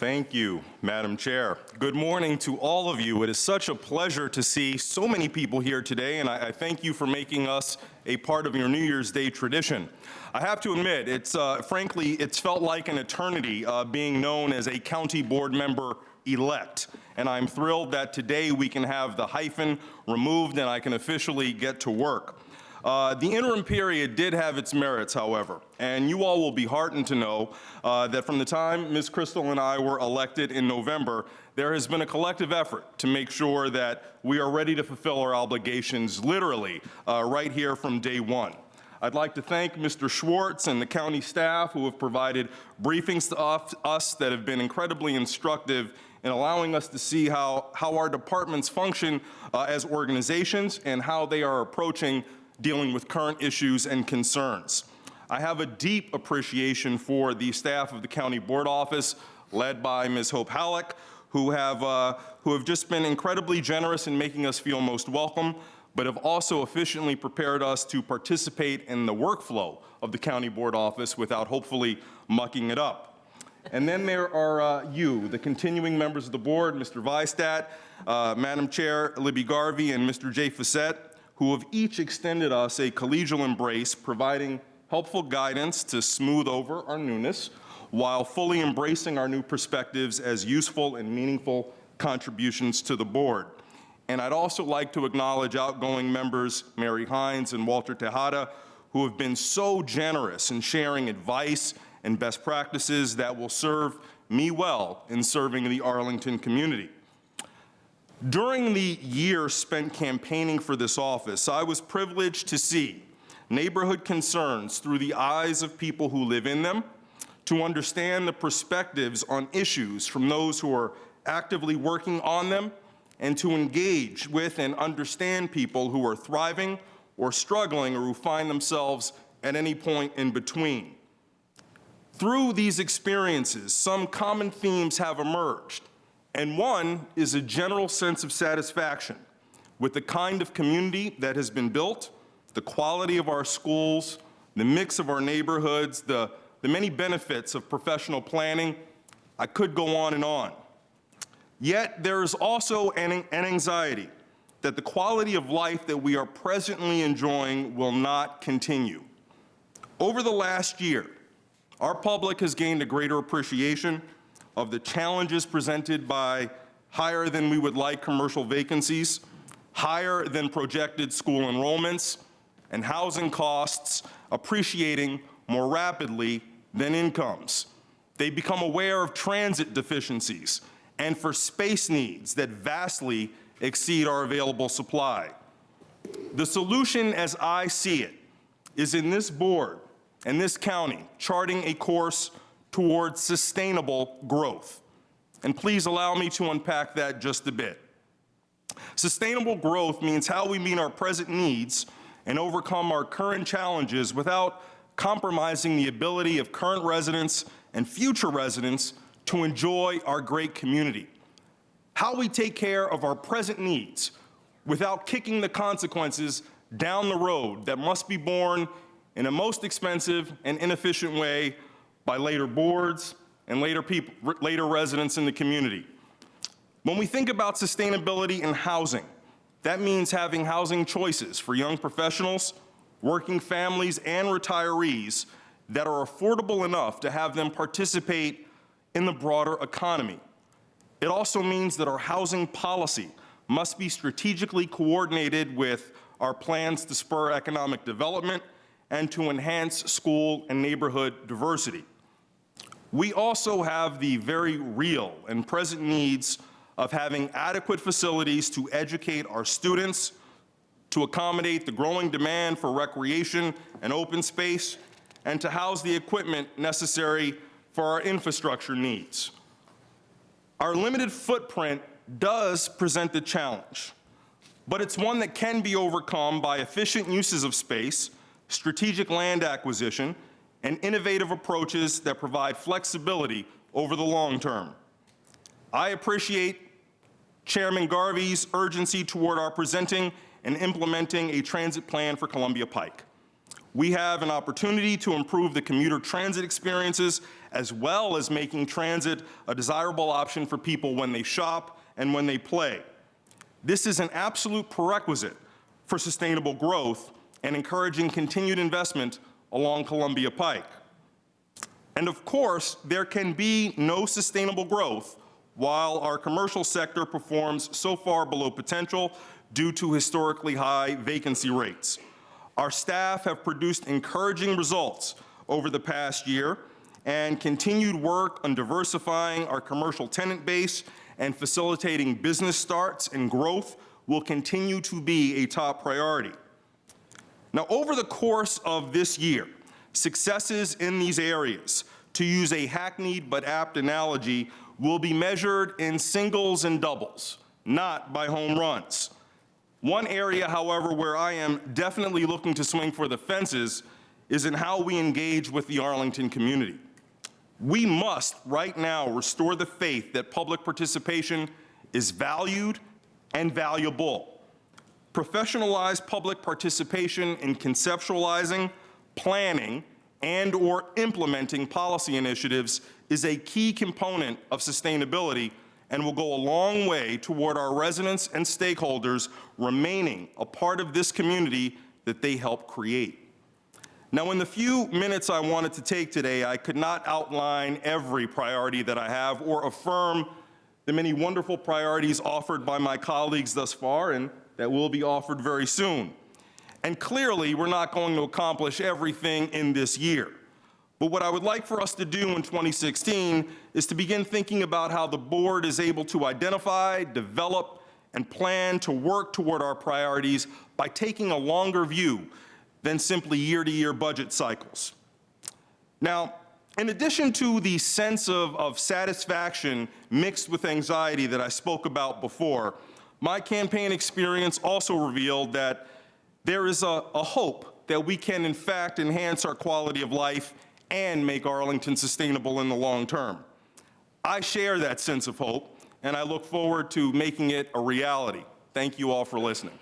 Thank you, Madam Chair. Good morning to all of you. It is such a pleasure to see so many people here today, and I thank you for making us a part of your New Year's Day tradition. I have to admit, frankly, it's felt like an eternity being known as a county board member elect, and I'm thrilled that today we can have the hyphen removed and I can officially get to work. The interim period did have its merits, however, and you all will be heartened to know that from the time Ms. Crystal and I were elected in November, there has been a collective effort to make sure that we are ready to fulfill our obligations literally right here from day one. I'd like to thank Mr. Schwartz and the county staff who have provided briefings to us that have been incredibly instructive in allowing us to see how our departments function as organizations and how they are approaching dealing with current issues and concerns. I have a deep appreciation for the staff of the County Board Office, led by Ms. Hope Halleck, who have just been incredibly generous in making us feel most welcome, but have also efficiently prepared us to participate in the workflow of the County Board Office without hopefully mucking it up. And then there are you, the continuing members of the board, Mr. Weistat, Madam Chair Libby Garvey, and Mr. Jay Fassett, who have each extended us a collegial embrace, providing helpful guidance to smooth over our newness, while fully embracing our new perspectives as useful and meaningful contributions to the board. And I'd also like to acknowledge outgoing members Mary Hines and Walter Tejada, who have been so generous in sharing advice and best practices that will serve me well in serving the Arlington community. During the year spent campaigning for this office, I was privileged to see neighborhood concerns through the eyes of people who live in them, to understand the perspectives on issues from those who are actively working on them, and to engage with and understand people who are thriving or struggling or who find themselves at any point in between. Through these experiences, some common themes have emerged. And one is a general sense of satisfaction with the kind of community that has been built, the quality of our schools, the mix of our neighborhoods, the many benefits of professional planning. I could go on and on. Yet there is also an anxiety that the quality of life that we are presently enjoying will not continue. Over the last year, our public has gained a greater appreciation of the challenges presented by higher than we would like commercial vacancies, higher than projected school enrollments, and housing costs appreciating more rapidly than incomes. They become aware of transit deficiencies and for space needs that vastly exceed our available supply. The solution, as I see it, is in this board and this county charting a course towards sustainable growth. And please allow me to unpack that just a bit. Sustainable growth means how we meet our present needs and overcome our current challenges without compromising the ability of current residents and future residents to enjoy our great community. How we take care of our present needs without kicking the consequences down the road that must be borne in a most expensive and inefficient way by later boards and later residents in the community. When we think about sustainability in housing, that means having housing choices for young professionals, working families, and retirees that are affordable enough to have them participate in the broader economy. It also means that our housing policy must be strategically coordinated with our plans to spur economic development and to enhance school and neighborhood diversity. We also have the very real and present needs of having adequate facilities to educate our students, to accommodate the growing demand for recreation and open space, and to house the equipment necessary for our infrastructure needs. Our limited footprint does present a challenge, but it's one that can be overcome by efficient uses of space, strategic land acquisition, and innovative approaches that provide flexibility over the long term. I appreciate Chairman Garvey's urgency toward our presenting and implementing a transit plan for Columbia Pike. We have an opportunity to improve the commuter transit experiences, as well as making transit a desirable option for people when they shop and when they play. This is an absolute prerequisite for sustainable growth and encouraging continued investment along Columbia Pike. And of course, there can be no sustainable growth while our commercial sector performs so far below potential due to historically high vacancy rates. Our staff have produced encouraging results over the past year, and continued work on diversifying our commercial tenant base and facilitating business starts and growth will continue to be a top priority. Now, over the course of this year, successes in these areas, to use a hackneyed but apt analogy, will be measured in singles and doubles, not by home runs. One area, however, where I am definitely looking to swing for the fences is in how we engage with the Arlington community. We must, right now, restore the faith that public participation is valued and valuable. Professionalized public participation in conceptualizing, planning, and/or implementing policy initiatives is a key component of sustainability and will go a long way toward our residents and stakeholders remaining a part of this community that they help create. Now, in the few minutes I wanted to take today, I could not outline every priority that I have or affirm the many wonderful priorities offered by my colleagues thus far and that will be offered very soon. And clearly, we're not going to accomplish everything in this year. But what I would like for us to do in 2016 is to begin thinking about how the board is able to identify, develop, and plan to work toward our priorities by taking a longer view than simply year-to-year budget cycles. Now, in addition to the sense of satisfaction mixed with anxiety that I spoke about before, my campaign experience also revealed that there is a hope that we can, in fact, enhance our quality of life and make Arlington sustainable in the long term. I share that sense of hope, and I look forward to making it a reality. Thank you all for listening.